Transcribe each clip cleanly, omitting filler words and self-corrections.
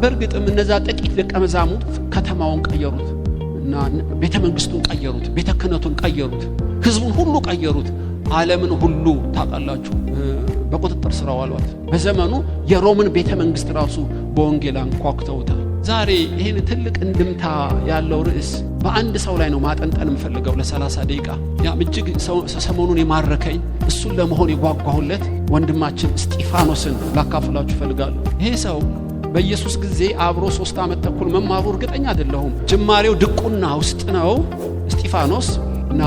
በእርግጥም እነዛ ጥቂት ደቀ መዛሙርት ከተማውን ቀየሩት እና ቤተ መንግስቱን ቀየሩት፣ ቤተ ክህነቱን ቀየሩት፣ ህዝቡን ሁሉ ቀየሩት። ዓለምን ሁሉ ታውቃላችሁ በቁጥጥር ስር አዋሏት። በዘመኑ የሮምን ቤተ መንግስት ራሱ በወንጌል አንኳኩተውታል። ዛሬ ይሄን ትልቅ እንድምታ ያለው ርዕስ በአንድ ሰው ላይ ነው ማጠንጠን የምፈልገው ለ30 ደቂቃ። ያ እጅግ ሰሞኑን የማረከኝ እሱን ለመሆን የጓጓሁለት ወንድማችን እስጢፋኖስን ላካፍላችሁ ፈልጋለሁ። ይሄ ሰው በኢየሱስ ጊዜ አብሮ 3 ዓመት ተኩል መማሩ እርግጠኛ አይደለሁም። ጅማሬው ድቁና ውስጥ ነው እስጢፋኖስ እና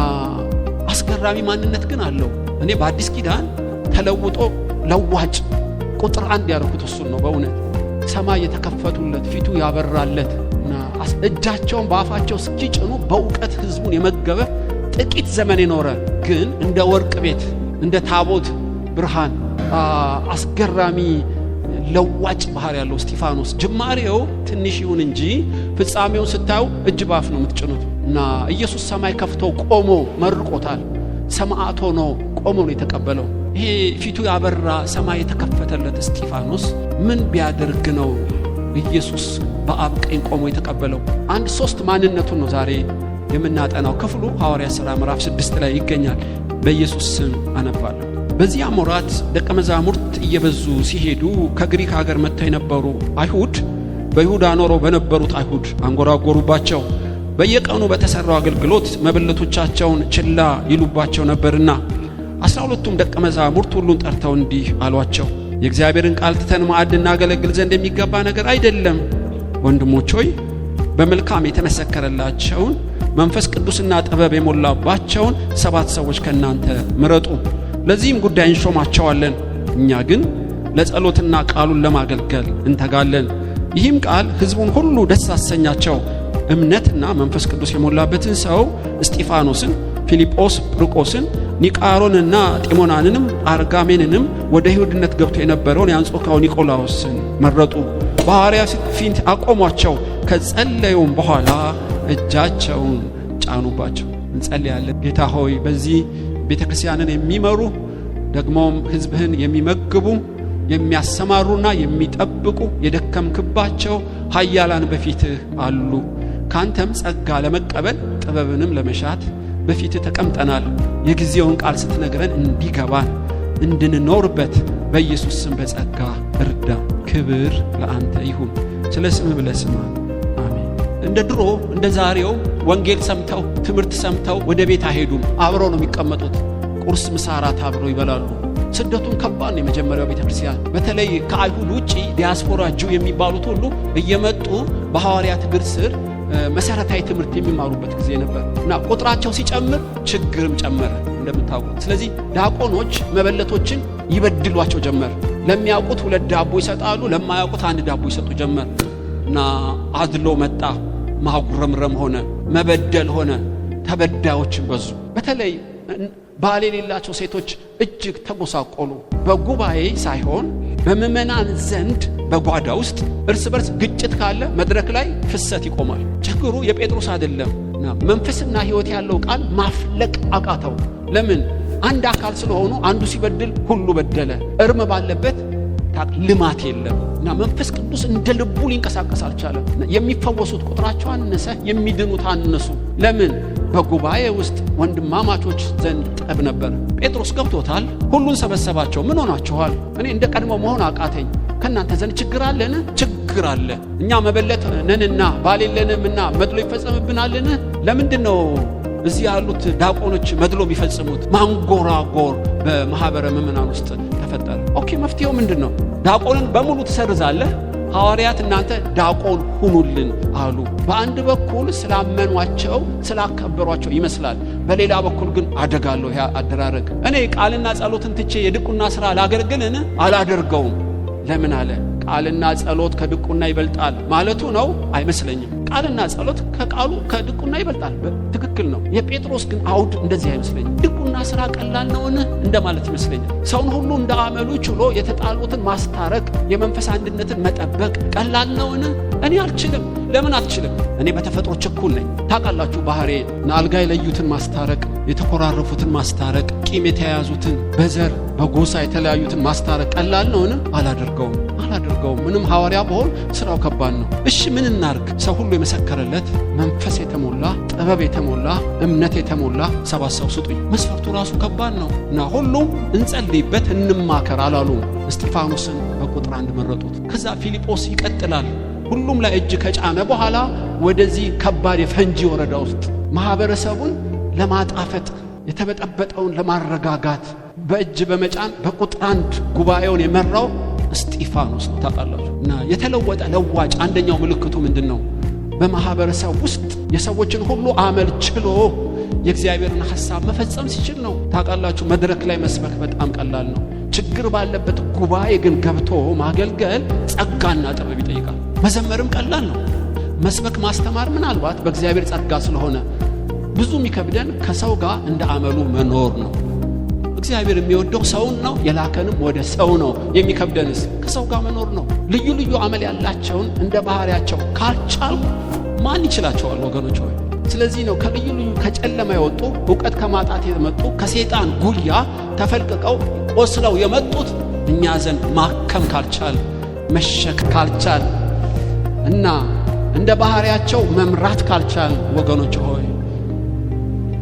አስገራሚ ማንነት ግን አለው። እኔ በአዲስ ኪዳን ተለውጦ ለዋጭ ቁጥር 1 ያደረኩት እሱን ነው። በእውነት ሰማይ የተከፈቱለት ፊቱ ያበራለት እና እጃቸውን በአፋቸው እስኪጭኑ በእውቀት ህዝቡን የመገበ ጥቂት ዘመን የኖረ ግን እንደ ወርቅ ቤት እንደ ታቦት ብርሃን አስገራሚ ለዋጭ ባህር ያለው እስጢፋኖስ ጅማሬው ትንሽ ይሁን እንጂ ፍጻሜውን ስታዩ እጅ ባፍ ነው የምትጭኑት። እና ኢየሱስ ሰማይ ከፍቶ ቆሞ መርቆታል። ሰማዕት ሆኖ ቆሞ ነው የተቀበለው። ይሄ ፊቱ ያበራ ሰማይ የተከፈተለት እስጢፋኖስ ምን ቢያደርግ ነው ኢየሱስ በአብ ቀኝ ቆሞ የተቀበለው? 3 ማንነቱን ነው ዛሬ የምናጠናው። ክፍሉ ሐዋርያት ሥራ ምዕራፍ 6 ላይ ይገኛል። በኢየሱስ ስም አነባለሁ። በዚያ ወራት ደቀ መዛሙርት እየበዙ ሲሄዱ ከግሪክ ሀገር መጥተው የነበሩ አይሁድ በይሁዳ ኖረው በነበሩት አይሁድ አንጎራጎሩባቸው። በየቀኑ በተሰራው አገልግሎት መበለቶቻቸውን ችላ ይሉባቸው ነበርና 12ቱም ደቀ መዛሙርት ሁሉን ጠርተው እንዲህ አሏቸው፣ የእግዚአብሔርን ቃል ትተን ማዕድ እናገለግል ዘንድ የሚገባ ነገር አይደለም። ወንድሞች ሆይ በመልካም የተመሰከረላቸውን መንፈስ ቅዱስና ጥበብ የሞላባቸውን 7 ሰዎች ከእናንተ ምረጡ፣ ለዚህም ጉዳይ እንሾማቸዋለን። እኛ ግን ለጸሎትና ቃሉን ለማገልገል እንተጋለን። ይህም ቃል ሕዝቡን ሁሉ ደስ አሰኛቸው። እምነትና መንፈስ ቅዱስ የሞላበትን ሰው እስጢፋኖስን፣ ፊልጶስ፣ ጵርቆስን፣ ኒቃሮንና ጢሞናንንም አርጋሜንንም ወደ ይሁድነት ገብቶ የነበረውን የአንጾኪያው ኒቆላዎስን መረጡ። በሐዋርያት ፊት አቆሟቸው። ከጸለዩም በኋላ እጃቸውን ጫኑባቸው። እንጸልያለን። ጌታ ሆይ በዚህ ቤተክርስቲያንን የሚመሩ ደግሞም ሕዝብህን የሚመግቡ የሚያሰማሩና የሚጠብቁ የደከምክባቸው ኃያላን በፊትህ አሉ። ካንተም ጸጋ ለመቀበል ጥበብንም ለመሻት በፊትህ ተቀምጠናል። የጊዜውን ቃል ስትነግረን እንዲገባን እንድንኖርበት በኢየሱስ ስም በጸጋ እርዳ። ክብር ለአንተ ይሁን። ስለ ስምህ ብለህ ስማን። አሜን። እንደ ድሮ እንደ ዛሬው ወንጌል ሰምተው ትምህርት ሰምተው ወደ ቤት አይሄዱም። አብረው ነው የሚቀመጡት። ቁርስ፣ ምሳ፣ እራት አብረው ይበላሉ። ስደቱን ከባድ ነው። የመጀመሪያው ቤተክርስቲያን በተለይ ከአይሁድ ውጪ ዲያስፖራ ጁ የሚባሉት ሁሉ እየመጡ በሐዋርያት እግር ስር መሰረታዊ ትምህርት የሚማሩበት ጊዜ ነበር እና ቁጥራቸው ሲጨምር ችግርም ጨመረ እንደምታውቁት። ስለዚህ ዲያቆኖች መበለቶችን ይበድሏቸው ጀመር። ለሚያውቁት 2 ዳቦ ይሰጣሉ፣ ለማያውቁት 1 ዳቦ ይሰጡ ጀመር እና አድሎ መጣ። ማጉረምረም ሆነ፣ መበደል ሆነ፣ ተበዳዮች በዙ። በተለይ ባል የሌላቸው ሴቶች እጅግ ተጎሳቆሉ። በጉባኤ ሳይሆን በምእመናን ዘንድ በጓዳ ውስጥ እርስ በርስ ግጭት ካለ መድረክ ላይ ፍሰት ይቆማል። ችግሩ የጴጥሮስ አይደለም። መንፈስና ሕይወት ያለው ቃል ማፍለቅ አቃተው። ለምን? አንድ አካል ስለሆኑ አንዱ ሲበድል ሁሉ በደለ። እርም ባለበት ልማት የለም እና መንፈስ ቅዱስ እንደ ልቡ ሊንቀሳቀስ አልቻለም። የሚፈወሱት ቁጥራቸው አነሰ፣ የሚድኑት አነሱ። ለምን? በጉባኤ ውስጥ ወንድማማቾች ዘንድ ጠብ ነበር። ጴጥሮስ ገብቶታል። ሁሉን ሰበሰባቸው። ምን ሆናችኋል? እኔ እንደ ቀድሞ መሆን አቃተኝ። ከእናንተ ዘንድ ችግር አለን? ችግር አለ። እኛ መበለት ነንና ባል የለንምና መድሎ ይፈጸምብናልን? ለምንድን ነው እዚህ ያሉት ዲያቆኖች መድሎ የሚፈጽሙት? ማንጎራጎር በማህበረ ምእመናን ውስጥ ተፈጠረ። ኦኬ፣ መፍትሄው ምንድን ነው? ዲያቆንን በሙሉ ትሰርዛለህ። ሐዋርያት እናንተ ዲያቆን ሁኑልን አሉ። በአንድ በኩል ስላመኗቸው ስላከበሯቸው ይመስላል። በሌላ በኩል ግን አደጋለሁ። ያ አደራረግ እኔ ቃልና ጸሎትን ትቼ የድቁና ሥራ ላገለግልን አላደርገውም። ለምን አለ? ቃልና ጸሎት ከድቁና ይበልጣል ማለቱ ነው? አይመስለኝም። ቃልና ጸሎት ከቃሉ ከድቁና ይበልጣል። ትክክል ነው። የጴጥሮስ ግን አውድ እንደዚህ አይመስለኝም። ድቁና ሥራ ቀላል ነውን እንደማለት ይመስለኛል። ሰውን ሁሉ እንደ አመሉ ችሎ የተጣሉትን ማስታረቅ፣ የመንፈስ አንድነትን መጠበቅ ቀላል ነውን? እኔ አልችልም። ለምን አትችልም? እኔ በተፈጥሮ ችኩል ነኝ። ታውቃላችሁ ባህሬ። አልጋ የለዩትን ማስታረቅ፣ የተኮራረፉትን ማስታረቅ፣ ቂም የተያያዙትን በዘር በጎሳ የተለያዩትን ማስታረቅ ቀላል ነውን? አላደርገውም። ምንም ሐዋርያ በሆን ስራው ከባድ ነው። እሺ ምን እናርግ? ሰው ሁሉ የመሰከረለት መንፈስ የተሞላ ጥበብ የተሞላ እምነት የተሞላ 7 ሰው ስጡኝ። መስፈርቱ ራሱ ከባድ ነው እና ሁሉም እንጸልይበት እንማከር አላሉም። እስጢፋኖስን በቁጥር 1 መረጡት። ከዛ ፊልጶስ ይቀጥላል። ሁሉም ላይ እጅ ከጫነ በኋላ ወደዚህ ከባድ የፈንጂ ወረዳ ውስጥ ማህበረሰቡን ለማጣፈጥ የተበጠበጠውን ለማረጋጋት በእጅ በመጫን በቁጥር 1 ጉባኤውን የመራው እስጢፋኖስ ነው። ታውቃላችሁ። እና የተለወጠ ለዋጭ አንደኛው ምልክቱ ምንድነው? በማህበረሰብ ውስጥ የሰዎችን ሁሉ አመል ችሎ የእግዚአብሔርን ሐሳብ መፈጸም ሲችል ነው። ታውቃላችሁ። መድረክ ላይ መስበክ በጣም ቀላል ነው። ችግር ባለበት ጉባኤ ግን ገብቶ ማገልገል ጸጋና ጥበብ ይጠይቃል። መዘመርም ቀላል ነው። መስበክ ማስተማር ምናልባት በእግዚአብሔር ጸጋ ስለሆነ ብዙ የሚከብደን ከሰው ጋር እንደ አመሉ መኖር ነው። እግዚአብሔር የሚወደው ሰውን ነው፣ የላከንም ወደ ሰው ነው። የሚከብደንስ ከሰው ጋር መኖር ነው። ልዩ ልዩ አመል ያላቸውን እንደ ባህሪያቸው ካልቻሉ ማን ይችላቸዋል ወገኖች ሆይ? ስለዚህ ነው ከልዩ ልዩ ከጨለማ የወጡ ዕውቀት ከማጣት የመጡ ከሰይጣን ጉያ ተፈልቅቀው ቆስለው የመጡት እኛ ዘንድ ማከም ካልቻል መሸክ ካልቻል እና እንደ ባህሪያቸው መምራት ካልቻል ወገኖች ሆይ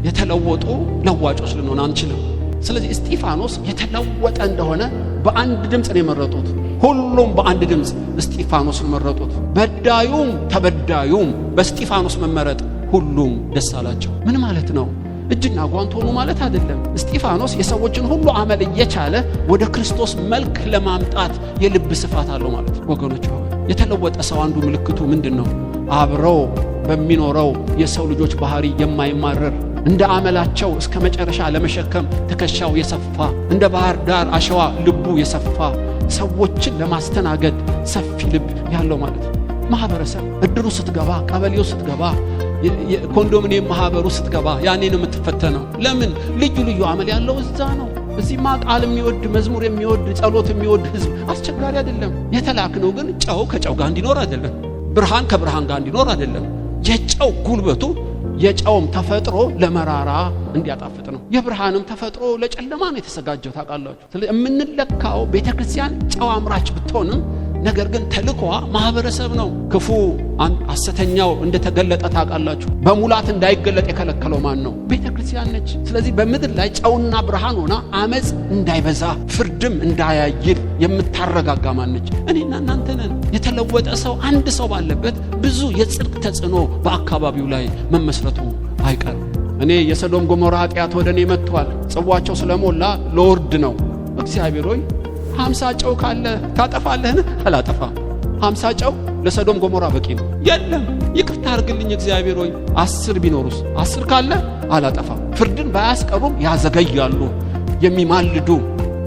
የተለወጡ ለዋጮች ልንሆን አንችልም። ስለዚህ እስጢፋኖስ የተለወጠ እንደሆነ በአንድ ድምፅ ነው የመረጡት። ሁሉም በአንድ ድምፅ እስጢፋኖስን መረጡት። በዳዩም ተበዳዩም በእስጢፋኖስ መመረጥ ሁሉም ደስ አላቸው። ምን ማለት ነው? እጅና ጓንት ሆኑ ማለት አይደለም። እስጢፋኖስ የሰዎችን ሁሉ አመል እየቻለ ወደ ክርስቶስ መልክ ለማምጣት የልብ ስፋት አለው ማለት ነው። ወገኖች ሆይ የተለወጠ ሰው አንዱ ምልክቱ ምንድነው? አብረው በሚኖረው የሰው ልጆች ባህሪ የማይማረር እንደ አመላቸው እስከ መጨረሻ ለመሸከም ትከሻው የሰፋ እንደ ባህር ዳር አሸዋ ልቡ የሰፋ ሰዎችን ለማስተናገድ ሰፊ ልብ ያለው ማለት ነው። ማህበረሰብ እድሩ ስትገባ፣ ቀበሌው ስትገባ፣ የኮንዶሚኒየም ማህበሩ ስትገባ ያኔ ነው የምትፈተነው። ለምን? ልዩ ልዩ አመል ያለው እዛ ነው። እዚህማ ቃል የሚወድ መዝሙር የሚወድ ጸሎት የሚወድ ህዝብ አስቸጋሪ አይደለም። የተላክነው ግን ጨው ከጨው ጋር እንዲኖር አይደለም፣ ብርሃን ከብርሃን ጋር እንዲኖር አይደለም። የጨው ጉልበቱ የጨውም ተፈጥሮ ለመራራ እንዲያጣፍጥ ነው። የብርሃንም ተፈጥሮ ለጨለማ ነው የተዘጋጀው። ታውቃላችሁ። ስለዚህ የምንለካው ቤተክርስቲያን ጨው አምራች ብትሆንም ነገር ግን ተልኮዋ ማህበረሰብ ነው። ክፉ ሐሰተኛው እንደተገለጠ ታውቃላችሁ። በሙላት እንዳይገለጥ የከለከለው ማን ነው? ቤተክርስቲያን ነች። ስለዚህ በምድር ላይ ጨውና ብርሃን ሆና አመጽ እንዳይበዛ ፍርድም እንዳያይል የምታረጋጋ ማን ነች? እኔና እናንተ ነን። የተለወጠ ሰው አንድ ሰው ባለበት ብዙ የጽድቅ ተጽዕኖ በአካባቢው ላይ መመስረቱ አይቀርም። እኔ የሰዶም ገሞራ ኃጢአት ወደ እኔ መጥቷል፣ ጽዋቸው ስለሞላ ለወርድ ነው። እግዚአብሔር ሆይ 50 ጨው ካለ ታጠፋለህን? አላጠፋም። 50 ጨው ለሰዶም ገሞራ በቂ ነው። የለም ይቅርታ አድርግልኝ እግዚአብሔር ሆይ 10 ቢኖሩስ? 10 ካለ አላጠፋም። ፍርድን ባያስቀሩም ያዘገያሉ የሚማልዱ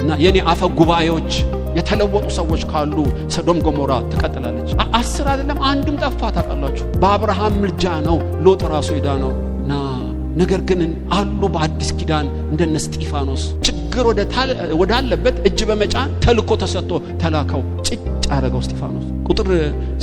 እና የኔ አፈ ጉባኤዎች የተለወጡ ሰዎች ካሉ ሰዶም ገሞራ ትቀጥላለች። 10 አይደለም አንድም ጠፋ። ታውቃላችሁ። በአብርሃም ምልጃ ነው ሎጥ ራሱ ሄዳ ነው እና ነገር ግን አሉ በአዲስ ኪዳን እንደነ እስጢፋኖስ ችግር ወዳለበት እጅ በመጫን ተልኮ ተሰጥቶ ተላከው ጭጭ አረገው እስጢፋኖስ። ቁጥር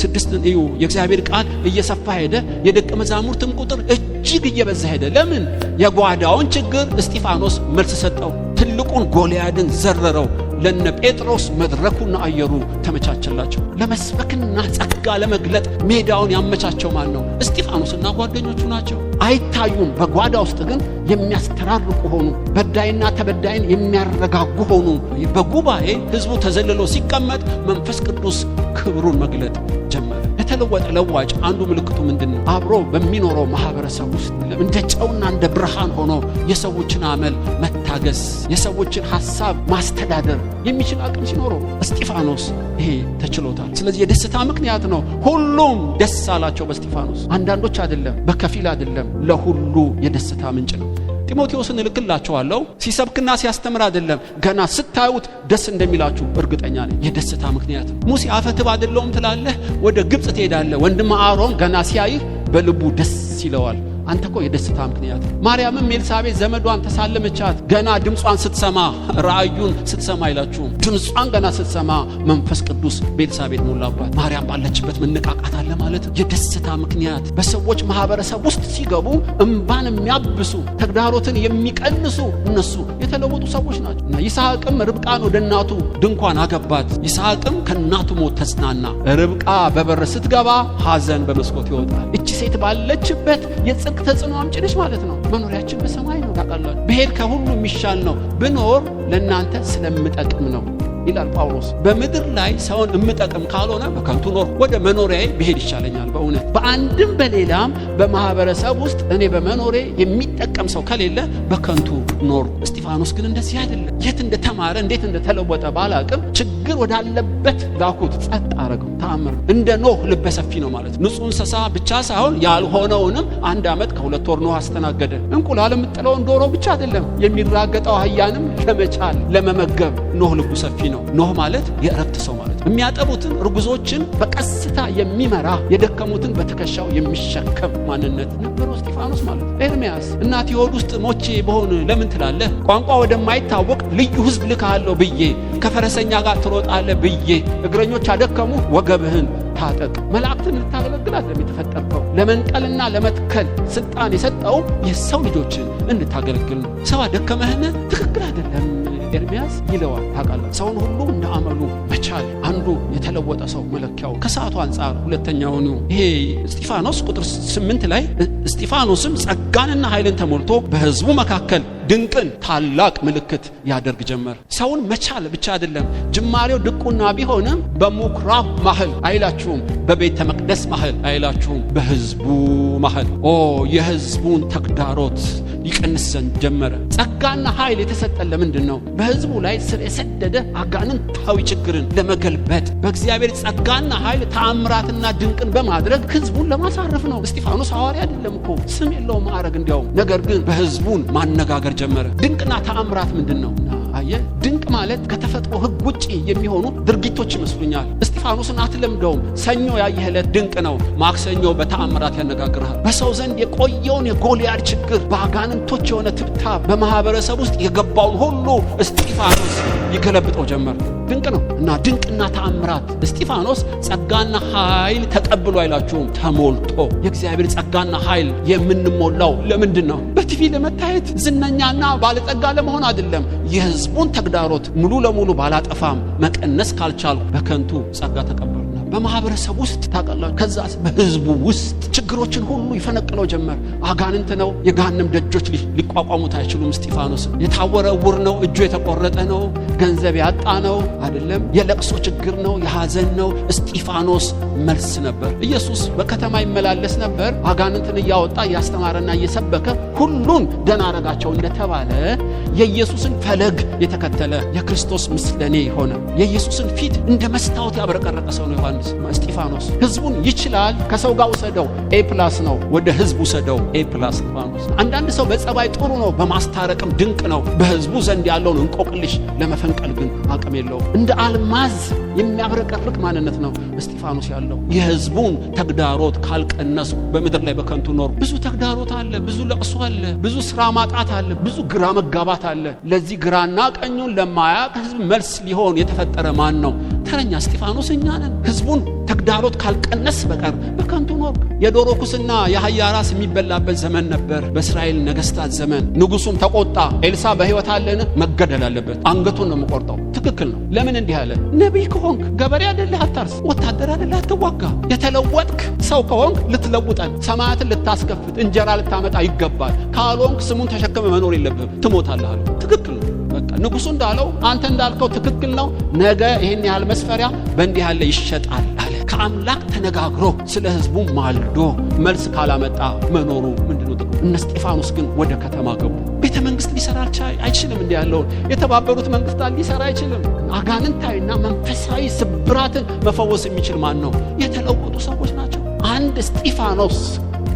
6 እዩ። የእግዚአብሔር ቃል እየሰፋ ሄደ፣ የደቀ መዛሙርትም ቁጥር እጅግ እየበዛ ሄደ። ለምን? የጓዳውን ችግር እስጢፋኖስ መልስ ሰጠው። ትልቁን ጎልያድን ዘረረው። ለነ ጴጥሮስ መድረኩና አየሩ ተመቻቸላቸው። ለመስበክና ጸጋ ለመግለጥ ሜዳውን ያመቻቸው ማን ነው? እስጢፋኖስና ጓደኞቹ ናቸው። አይታዩም። በጓዳ ውስጥ ግን የሚያስተራርቁ ሆኑ። በዳይና ተበዳይን የሚያረጋጉ ሆኑ። በጉባኤ ህዝቡ ተዘልሎ ሲቀመጥ መንፈስ ቅዱስ ክብሩን መግለጥ ጀመረ። የተለወጠ ለዋጭ አንዱ ምልክቱ ምንድነው? አብሮ በሚኖረው ማህበረሰብ ውስጥ እንደ ጨውና እንደ ብርሃን ሆኖ የሰዎችን አመል መታገስ፣ የሰዎችን ሐሳብ ማስተዳደር የሚችል አቅም ሲኖረው እስጢፋኖስ ይሄ ተችሎታል። ስለዚህ የደስታ ምክንያት ነው። ሁሉም ደስ አላቸው በእስጢፋኖስ። አንዳንዶች አይደለም፣ በከፊል አይደለም፣ ለሁሉ የደስታ ምንጭ ነው። ጢሞቴዎስን እልክላችኋለሁ። ሲሰብክና ሲያስተምር አይደለም፣ ገና ስታዩት ደስ እንደሚላችሁ እርግጠኛ ነኝ። የደስታ ምክንያት ነው። ሙሴ አፈትብ አይደለውም ትላለህ፣ ወደ ግብጽ ትሄዳለህ። ወንድም አሮን ገና ሲያይህ በልቡ ደስ ይለዋል። አንተ እኮ የደስታ ምክንያት። ማርያምም ኤልሳቤጥ ዘመዷን ተሳለመቻት። ገና ድምጿን ስትሰማ ራእዩን ስትሰማ አይላችሁም፣ ድምጿን ገና ስትሰማ መንፈስ ቅዱስ በኤልሳቤጥ ሞላባት። ማርያም ባለችበት መነቃቃት አለ ማለት የደስታ ምክንያት። በሰዎች ማህበረሰብ ውስጥ ሲገቡ እንባን የሚያብሱ ተግዳሮትን የሚቀንሱ እነሱ የተለወጡ ሰዎች ናቸው። እና ይስሐቅም ርብቃን ወደ እናቱ ድንኳን አገባት። ይስሐቅም ከእናቱ ሞት ተጽናና። ርብቃ በበር ስትገባ ሐዘን በመስኮት ይወጣል። እቺ ሴት ባለችበት የጽድቅ ተጽዕኖ አምጪ ነች ማለት ነው። መኖሪያችን በሰማይ ነው። ታውቃላችሁ፣ ብሄድ ከሁሉ የሚሻል ነው፣ ብኖር ለእናንተ ስለምጠቅም ነው ይላል ጳውሎስ። በምድር ላይ ሰውን እምጠቅም ካልሆነ በከንቱ ኖር፣ ወደ መኖሪያዬ ብሄድ ይሻለኛል። በእውነት በአንድም በሌላም በማህበረሰብ ውስጥ እኔ በመኖሬ የሚጠቀም ሰው ከሌለ በከንቱ ኖር። እስጢፋኖስ ግን እንደዚህ አይደለም። የት እንደተማረ እንዴት እንደተለወጠ ባላቅም ችግር ወዳለበት ላኩት፣ ጸጥ አረገው። ተአምር። እንደ ኖህ ልበ ሰፊ ነው ማለት። ንጹህ እንስሳ ብቻ ሳይሆን ያልሆነውንም 1 ዓመት ከ2 ወር ኖህ አስተናገደ። እንቁላል የምጥለውን ዶሮ ብቻ አይደለም የሚራገጠው አህያንም ለመቻል ለመመገብ ኖህ ልቡ ሰፊ ነው። ኖህ ማለት የእረፍት ሰው ማለት። የሚያጠቡትን ርጉዞችን በቀስታ የሚመራ የደከሙትን በትከሻው የሚሸከም ማንነት ነበረው እስጢፋኖስ ማለት። ኤርምያስ እናት ሆድ ውስጥ ሞቼ በሆን ለምን ትላለህ? ቋንቋ ወደማይታወቅ ልዩ ሕዝብ ልካለሁ ብዬ ከፈረሰኛ ጋር ትሮጣለህ ብዬ እግረኞች አደከሙ፣ ወገብህን ታጠቅ። መላእክትን ልታገለግላት ለሚተፈጠርከው ለመንቀልና ለመትከል ስልጣን የሰጠው የሰው ልጆችን እንድታገለግል ነው። ሰው አደከመህን? ትክክል አይደለም ኤርምያስ ይለዋል። ታውቃለህ፣ ሰውን ሁሉ እንደ አመሉ መቻል አንዱ የተለወጠ ሰው መለኪያው። ከሰዓቱ አንጻር ሁለተኛውን ይሄ እስጢፋኖስ ቁጥር 8 ላይ እስጢፋኖስም ጸጋንና ኃይልን ተሞልቶ በሕዝቡ መካከል ድንቅን ታላቅ ምልክት ያደርግ ጀመር። ሰውን መቻል ብቻ አይደለም፣ ጅማሬው ድቁና ቢሆንም በምኩራብ ማህል አይላችሁም፣ በቤተ መቅደስ ማህል አይላችሁም፣ በሕዝቡ ማህል የሕዝቡን ተግዳሮት ይቀንስ ዘንድ ጀመረ። ጸጋና ኃይል የተሰጠን ለምንድን ነው? በሕዝቡ ላይ ስር የሰደደ አጋንንታዊ ችግርን ለመገልበጥ በእግዚአብሔር ጸጋና ኃይል ተአምራትና ድንቅን በማድረግ ሕዝቡን ለማሳረፍ ነው። እስጢፋኖስ ሐዋርያ አይደለም እኮ፣ ስም የለውም ማዕረግ እንዲያውም። ነገር ግን በሕዝቡን ማነጋገር ጀመረ። ድንቅና ተአምራት ምንድን ነው? አየህ፣ ድንቅ ማለት ከተፈጥሮ ሕግ ውጪ የሚሆኑ ድርጊቶች ይመስሉኛል። እስጢፋኖስን አትለምደውም። ሰኞ ያየህ ዕለት ድንቅ ነው፣ ማክሰኞ በተአምራት ያነጋግርሃል። በሰው ዘንድ የቆየውን የጎልያድ ችግር፣ በአጋንንቶች የሆነ ትብታብ በማህበረሰብ ውስጥ የገባውን ሁሉ እስጢፋኖስ ይገለብጠው ጀመር። ድንቅ ነው እና ድንቅና ተአምራት። እስጢፋኖስ ጸጋና ኃይል ተቀብሎ አይላችሁም፣ ተሞልቶ። የእግዚአብሔር ጸጋና ኃይል የምንሞላው ለምንድን ነው? በቲቪ ለመታየት ዝነኛና ባለጸጋ ለመሆን አይደለም። የሕዝቡን ተግዳሮት ሙሉ ለሙሉ ባላጠፋም መቀነስ ካልቻሉ በከንቱ ጸጋ ተቀበሉና በማህበረሰብ ውስጥ ታውቃላችሁ። ከዛ በሕዝቡ ውስጥ ችግሮችን ሁሉ ይፈነቅለው ጀመር። አጋንንት ነው፣ የገሃነም ደጆች ሊቋቋሙት አይችሉም። እስጢፋኖስ የታወረ ዕውር ነው፣ እጁ የተቆረጠ ነው፣ ገንዘብ ያጣ ነው አይደለም፣ የለቅሶ ችግር ነው፣ የሐዘን ነው። እስጢፋኖስ መልስ ነበር። ኢየሱስ በከተማ ይመላለስ ነበር፣ አጋንንትን እያወጣ እያስተማረና እየሰበከ ሁሉን ደህና አረጋቸው እንደተባለ የኢየሱስን ፈለግ የተከተለ የክርስቶስ ምስለኔ ሆነ። የኢየሱስን ፊት እንደ መስታወት ያብረቀረቀ ሰው ነው ዮሐንስ። እስጢፋኖስ ሕዝቡን ይችላል። ከሰው ጋር ውሰደው A+ ነው፣ ወደ ሕዝቡ ውሰደው A+። እስጢፋኖስ አንዳንድ ሰው በጸባይ ጥሩ ነው፣ በማስታረቅም ድንቅ ነው፣ በሕዝቡ ዘንድ ያለውን እንቆቅልሽ ለመፈንቀል ግን አቅም የለውም። እንደ አልማዝ የሚያብረቀርቅ ማንነት ነው እስጢፋኖስ ያለው። የሕዝቡን ተግዳሮት ካልቀነሱ በምድር ላይ በከንቱ ኖር። ብዙ ተግዳሮት አለ፣ ብዙ ለቅሶ አለ፣ ብዙ ስራ ማጣት አለ፣ ብዙ ግራ መጋባት አለ። ለዚህ ግራና ቀኙን ለማያውቅ ሕዝብ መልስ ሊሆን የተፈጠረ ማን ነው? ተረኛ እስጢፋኖስ እኛ ነን። ሕዝቡን ተግዳሮት ካልቀነስ በቀር በከንቱ ኖር። የዶሮ ኩስና የአህያ ራስ የሚበላበት ዘመን ነበር በእስራኤል ነገስታት ዘመን። ንጉሱም ተቆጣ። ኤልሳ በሕይወት አለን? መገደል አለበት፣ አንገቱን ነው የምቆርጠው። ትክክል ነው። ለምን እንዲህ አለ? ነቢይ ከሆንክ ገበሬ አይደለህ አታርስ፣ ወታደር አይደለህ አትዋጋ። የተለወጥክ ሰው ከሆንክ ልትለውጠን፣ ሰማያትን ልታስከፍት፣ እንጀራ ልታመጣ ይገባል። ካልሆንክ ስሙን ተሸክመ መኖር የለብህም፣ ትሞታለህ አለ። ትክክል ነው። በቃ ንጉሱ እንዳለው አንተ እንዳልከው ትክክል ነው። ነገ ይሄን ያህል መስፈሪያ በእንዲህ ያለ ይሸጣል አለ። ከአምላክ ተነጋግሮ ስለ ሕዝቡ ማልዶ መልስ ካላመጣ መኖሩ ምንድነው ጥቅሙ? እነ እስጢፋኖስ ግን ወደ ከተማ ገቡ። ቤተ መንግስት ሊሰራ አይችልም። እንዲህ ያለውን የተባበሩት መንግስታት ሊሰራ አይችልም። አጋንንታዊና መንፈሳዊ ስብራትን መፈወስ የሚችል ማን ነው? የተለወጡ ሰዎች ናቸው። አንድ እስጢፋኖስ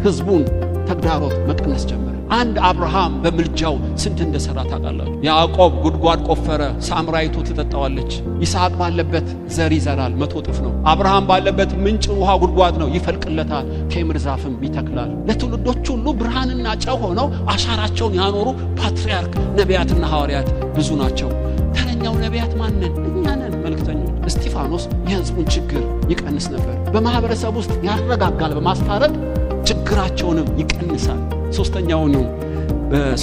ሕዝቡን ተግዳሮት መቀነስ ጀመረ። አንድ አብርሃም በምልጃው ስንት እንደሰራ ታውቃላችሁ? ያዕቆብ ጉድጓድ ቆፈረ፣ ሳምራይቱ ትጠጣዋለች። ይስሐቅ ባለበት ዘር ይዘራል፣ 100 እጥፍ ነው። አብርሃም ባለበት ምንጭ ውሃ ጉድጓድ ነው፣ ይፈልቅለታል፣ ቴምር ዛፍም ይተክላል። ለትውልዶች ሁሉ ብርሃንና ጨው ሆነው አሻራቸውን ያኖሩ ፓትርያርክ ነቢያትና ሐዋርያት ብዙ ናቸው። ተረኛው ነቢያት ማንን? እኛ ነን፣ መልእክተኞች። እስጢፋኖስ የሕዝቡን ችግር ይቀንስ ነበር። በማህበረሰብ ውስጥ ያረጋጋል፣ በማስታረቅ ችግራቸውንም ይቀንሳል።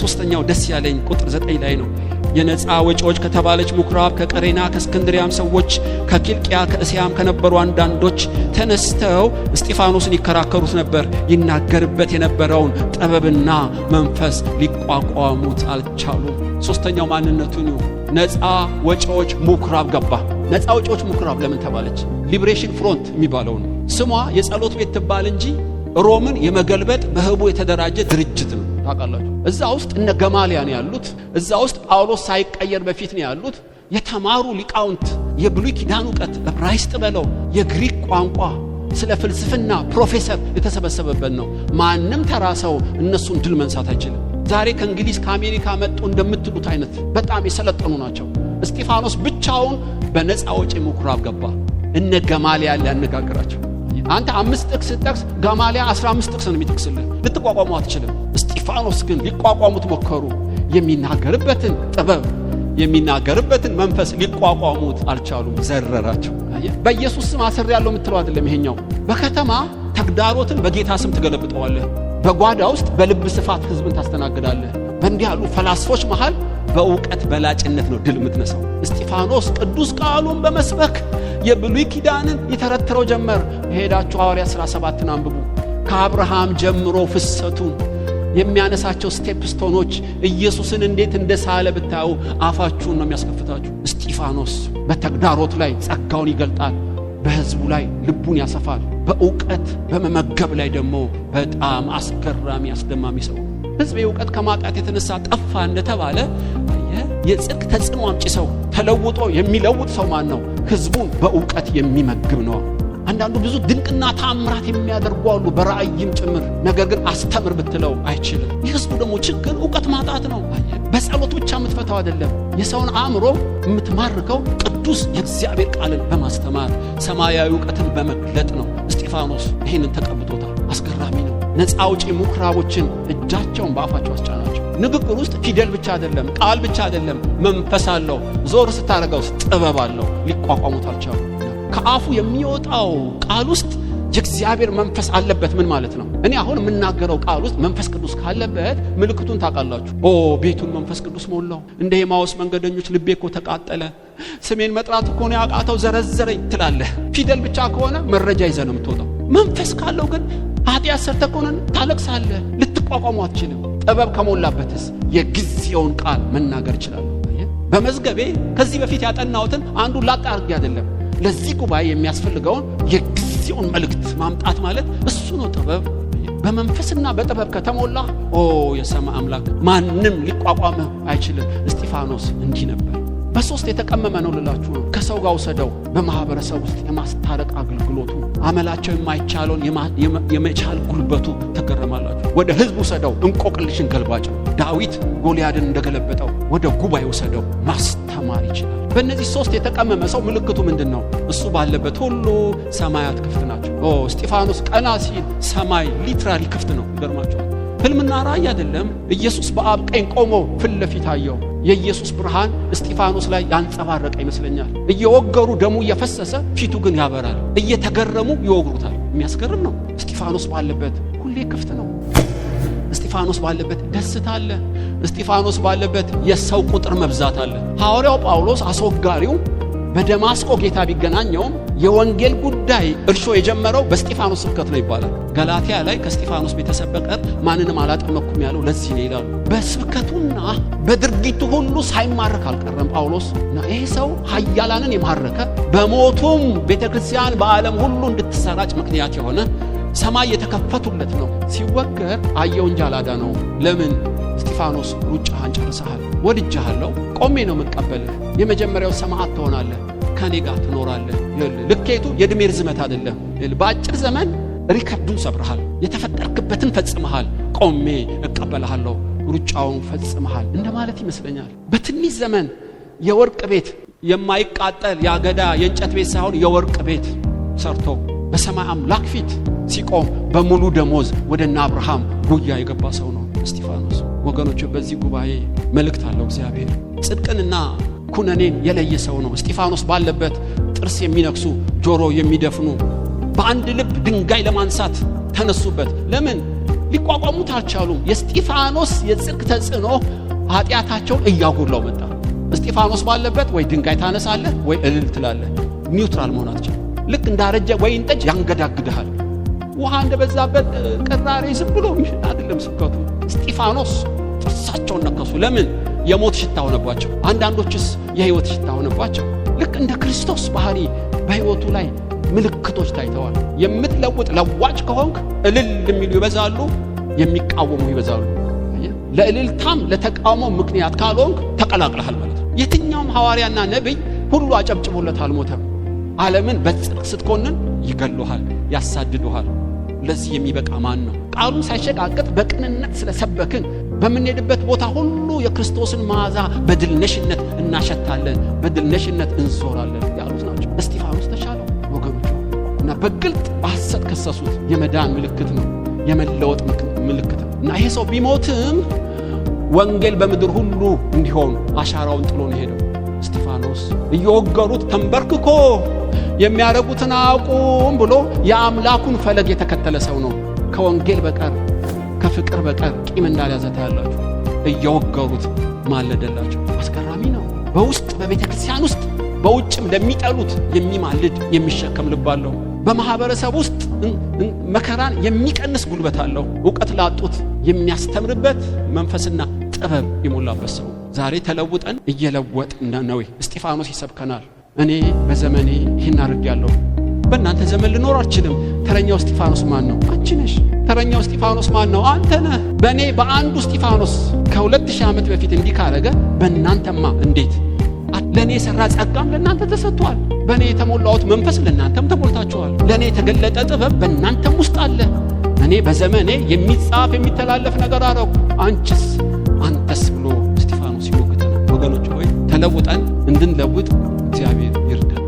ሶስተኛው ደስ ያለኝ ቁጥር 9 ላይ ነው። የነፃ ወጪዎች ከተባለች ምኩራብ ከቀሬና ከእስክንድሪያም ሰዎች ከኪልቅያ ከእስያም ከነበሩ አንዳንዶች ተነስተው እስጢፋኖስን ይከራከሩት ነበር። ይናገርበት የነበረውን ጥበብና መንፈስ ሊቋቋሙት አልቻሉም። ሶስተኛው ማንነቱ ነው። ነፃ ወጪዎች ምኩራብ ገባ። ነፃ ወጪዎች ምኩራብ ለምን ተባለች? ሊብሬሽን ፍሮንት የሚባለው ነው። ስሟ የጸሎት ቤት ትባል እንጂ ሮምን የመገልበጥ በህቡ የተደራጀ ድርጅት ነው። ታውቃላችሁ? እዛ ውስጥ እነ ገማልያን ያሉት፣ እዛ ውስጥ ጳውሎስ ሳይቀየር በፊት ነው ያሉት። የተማሩ ሊቃውንት፣ የብሉይ ኪዳን ዕውቀት፣ ዕብራይስጥ በለው የግሪክ ቋንቋ፣ ስለ ፍልስፍና ፕሮፌሰር የተሰበሰበበት ነው። ማንም ተራ ሰው እነሱን ድል መንሳት አይችልም። ዛሬ ከእንግሊዝ ከአሜሪካ መጡ እንደምትሉት አይነት በጣም የሰለጠኑ ናቸው። እስጢፋኖስ ብቻውን በነፃ ወጪ ምኩራብ ገባ። እነ ገማልያን ሊያነጋግራቸው። አንተ 5 ጥቅስ ጠቅስ፣ ገማልያ 15 ጥቅስ ነው የሚጠቅስልህ። ልትቋቋሙ አትችልም። እስጢፋኖስ ግን ሊቋቋሙት ሞከሩ። የሚናገርበትን ጥበብ፣ የሚናገርበትን መንፈስ ሊቋቋሙት አልቻሉም። ዘረራቸው። በኢየሱስ ስም አስር ያለው የምትለው አይደለም ይሄኛው። በከተማ ተግዳሮትን በጌታ ስም ትገለብጠዋለህ። በጓዳ ውስጥ በልብ ስፋት ህዝብን ታስተናግዳለህ። በእንዲህ ያሉ ፈላስፎች መሃል በእውቀት በላጭነት ነው ድል የምትነሳው። እስጢፋኖስ ቅዱስ ቃሉን በመስበክ የብሉይ ኪዳንን ይተረትረው ጀመር። ሄዳችሁ ሐዋርያት ሥራ 7ን አንብቡ። ከአብርሃም ጀምሮ ፍሰቱን የሚያነሳቸው ስቴፕስቶኖች ኢየሱስን እንዴት እንደሳለ ብታዩ አፋችሁን ነው የሚያስከፍታችሁ። እስጢፋኖስ በተግዳሮት ላይ ጸጋውን ይገልጣል፣ በህዝቡ ላይ ልቡን ያሰፋል። በእውቀት በመመገብ ላይ ደግሞ በጣም አስገራሚ አስደማሚ ሰው። ህዝብ የእውቀት ከማጣት የተነሳ ጠፋ እንደተባለ የጽድቅ ተጽዕኖ አምጪ ሰው ተለውጦ የሚለውጥ ሰው ማን ነው? ህዝቡን በእውቀት የሚመግብ ነው። አንዳንዱ ብዙ ድንቅና ተአምራት የሚያደርጉ አሉ፣ በራእይም ጭምር። ነገር ግን አስተምር ብትለው አይችልም። የህዝቡ ደግሞ ችግር እውቀት ማጣት ነው። በጸሎት ብቻ የምትፈታው አይደለም። የሰውን አእምሮ የምትማርከው ቅዱስ የእግዚአብሔር ቃልን በማስተማር ሰማያዊ እውቀትን በመግለጥ ነው። እስጢፋኖስ ይህንን ተቀብቶታል። አስገራሚ ነው። ነፃ አውጪ ምኩራቦችን እጃቸውን በአፋቸው አስጫናቸው። ንግግር ውስጥ ፊደል ብቻ አይደለም፣ ቃል ብቻ አይደለም፣ መንፈስ አለው። ዞር ስታረጋው ጥበብ አለው። ሊቋቋሙት አልቻሉ። ከአፉ የሚወጣው ቃል ውስጥ የእግዚአብሔር መንፈስ አለበት። ምን ማለት ነው? እኔ አሁን የምናገረው ቃል ውስጥ መንፈስ ቅዱስ ካለበት ምልክቱን ታውቃላችሁ። ቤቱን መንፈስ ቅዱስ ሞላው። እንደ ኤማውስ መንገደኞች ልቤ እኮ ተቃጠለ፣ ስሜን መጥራት እኮ ነው ያቃተው፣ ዘረዘረኝ ትላለህ። ፊደል ብቻ ከሆነ መረጃ ይዘህ ነው የምትወጣው። መንፈስ ካለው ግን ኃጢአት ሰርተህ ከሆነ ታለቅሳለህ፣ ልትቋቋሙ አትችልም። ጥበብ ከሞላበትስ የጊዜውን ቃል መናገር ይችላል። በመዝገቤ ከዚህ በፊት ያጠናሁትን አንዱ ላጣ አድርጌ አይደለም፣ ለዚህ ጉባኤ የሚያስፈልገውን የጊዜውን መልእክት ማምጣት ማለት እሱ ነው ጥበብ። በመንፈስና በጥበብ ከተሞላ የሰማይ አምላክ ማንም ሊቋቋምህ አይችልም። እስጢፋኖስ እንዲህ ነበር። በሶስት የተቀመመ ነው ልላችሁ ነው። ከሰው ጋር ውሰደው። በማህበረሰብ ውስጥ የማስታረቅ አገልግሎቱ፣ አመላቸው የማይቻለውን የመቻል ጉልበቱ ተገረማላችሁ። ወደ ህዝብ ውሰደው። እንቆቅልሽን ገልባጭ ነው። ዳዊት ጎልያድን እንደገለበጠው ወደ ጉባኤ ውሰደው። ማስተማር ይችላል። በእነዚህ ሶስት የተቀመመ ሰው ምልክቱ ምንድን ነው? እሱ ባለበት ሁሉ ሰማያት ክፍት ናቸው። እስጢፋኖስ ቀና ሲል ሰማይ ሊትራሊ ክፍት ነው። ይገርማችኋል። ህልምና ራእይ አይደለም። ኢየሱስ በአብ ቀኝ ቆሞ ፊት ለፊት አየው። የኢየሱስ ብርሃን እስጢፋኖስ ላይ ያንጸባረቀ ይመስለኛል። እየወገሩ ደሙ እየፈሰሰ ፊቱ ግን ያበራል። እየተገረሙ ይወግሩታል። የሚያስገርም ነው። እስጢፋኖስ ባለበት ሁሌ ክፍት ነው። እስጢፋኖስ ባለበት ደስታ አለ። እስጢፋኖስ ባለበት የሰው ቁጥር መብዛት አለ። ሐዋርያው ጳውሎስ አስወጋሪው በደማስቆ ጌታ ቢገናኘውም የወንጌል ጉዳይ እርሾ የጀመረው በእስጢፋኖስ ስብከት ነው ይባላል። ገላትያ ላይ ከእስጢፋኖስ ቤተሰብ በቀር ማንንም አላጠመኩም ያለው ለዚህ ነው ይላሉ። በስብከቱና በድርጊቱ ሁሉ ሳይማረክ አልቀረም ጳውሎስ። ይሄ ሰው ኃያላንን የማረከ በሞቱም ቤተክርስቲያን በዓለም ሁሉ እንድትሰራጭ ምክንያት የሆነ ሰማይ የተከፈቱለት ነው። ሲወገር አየው እንጂ አላዳነው። ለምን? እስጢፋኖስ ሩጫህን ጨርሰሃል፣ ወድጄሃለሁ፣ ቆሜ ነው የምቀበልህ፣ የመጀመሪያው ሰማዕት ትሆናለህ፣ ከኔ ጋር ትኖራለህ። ልኬቱ የዕድሜ ርዝመት አይደለም። በአጭር ዘመን ሪከርዱን ሰብረሃል፣ የተፈጠርክበትን ፈጽመሃል፣ ቆሜ እቀበልሃለሁ፣ ሩጫውን ፈጽመሃል እንደማለት ይመስለኛል። በትንሽ ዘመን የወርቅ ቤት የማይቃጠል ያገዳ የእንጨት ቤት ሳይሆን የወርቅ ቤት ሰርቶ በሰማይ አምላክ ፊት ሲቆም በሙሉ ደሞዝ ወደ አብርሃም ጉያ የገባ ሰው ነው እስጢፋኖስ። ወገኖች በዚህ ጉባኤ መልእክት አለው እግዚአብሔር። ጽድቅንና ኩነኔን የለየ ሰው ነው እስጢፋኖስ። ባለበት ጥርስ የሚነክሱ ጆሮ የሚደፍኑ በአንድ ልብ ድንጋይ ለማንሳት ተነሱበት። ለምን ሊቋቋሙት አልቻሉም? የእስጢፋኖስ የጽድቅ ተጽዕኖ ኃጢአታቸውን እያጎላው መጣ። እስጢፋኖስ ባለበት ወይ ድንጋይ ታነሳለህ ወይ እልል ትላለህ። ኒውትራል መሆን አትችልም። ልክ እንዳረጀ ወይን ጠጅ ያንገዳግድሃል። ውሃ እንደበዛበት ቅራሬ ዝም ብሎ አይደለም ስብከቱ። እስጢፋኖስ ጥርሳቸውን ነከሱ። ለምን? የሞት ሽታ ሆነባቸው። አንዳንዶችስ የህይወት ሽታ ሆነባቸው። ልክ እንደ ክርስቶስ ባህሪ በህይወቱ ላይ ምልክቶች ታይተዋል። የምትለውጥ ለዋጭ ከሆንክ እልል የሚሉ ይበዛሉ፣ የሚቃወሙ ይበዛሉ። ለእልልታም ለተቃውሞ ምክንያት ካልሆንክ ተቀላቅለሃል ማለት ነው። የትኛውም ሐዋርያና ነብይ ሁሉ አጨብጭቦለት አልሞተም። ዓለምን በጽድቅ ስትኮንን ይገሉሃል፣ ያሳድዱሃል። ለዚህ የሚበቃ ማን ነው? ቃሉን ሳይሸቃቀጥ በቅንነት ስለሰበክን በምንሄድበት ቦታ ሁሉ የክርስቶስን መዓዛ በድልነሽነት እናሸታለን፣ በድልነሽነት እንዞራለን ያሉት ናቸው። እስጢፋኖስ ተሻለው ወገኖች እና በግልጥ በሐሰት ከሰሱት። የመዳን ምልክት ነው፣ የመለወጥ ምልክት ነው። እና ይሄ ሰው ቢሞትም ወንጌል በምድር ሁሉ እንዲሆን አሻራውን ጥሎ ነው ሄደው። እስጢፋኖስ እየወገሩት ተንበርክኮ የሚያረጉትን አቁም ብሎ የአምላኩን ፈለግ የተከተለ ሰው ነው። ከወንጌል በቀር ከፍቅር በቀር ቂም እንዳልያዘ ታያላችሁ። እየወገሩት ማለደላቸው። አስገራሚ ነው። በውስጥ በቤተ ክርስቲያን ውስጥ በውጭም ለሚጠሉት የሚማልድ የሚሸከም ልብ አለው። በማህበረሰብ ውስጥ መከራን የሚቀንስ ጉልበት አለው። ዕውቀት ላጡት የሚያስተምርበት መንፈስና ጥበብ የሞላበት ሰው። ዛሬ ተለውጠን እየለወጥን ነው። እስጢፋኖስ ይሰብከናል። እኔ በዘመኔ ይህን አድርጌያለሁ። በእናንተ ዘመን ልኖር አልችልም። ተረኛው እስጢፋኖስ ማን ነው? አንቺ ነሽ። ተረኛው እስጢፋኖስ ማን ነው? አንተ ነህ። በእኔ በአንዱ እስጢፋኖስ ከ2000 ዓመት በፊት እንዲህ ካረገ በእናንተማ እንዴት? ለእኔ የሠራ ጸጋም ለእናንተ ተሰጥቷል። በእኔ የተሞላሁት መንፈስ ለእናንተም ተሞልታችኋል። ለእኔ የተገለጠ ጥበብ በእናንተም ውስጥ አለ። እኔ በዘመኔ የሚጻፍ የሚተላለፍ ነገር አረኩ፣ አንተስ ብሎ እስጢፋኖስ ይሞግተናል። ወገኖች ሆይ ተለውጠን እንድንለውጥ እግዚአብሔር ይርዳል።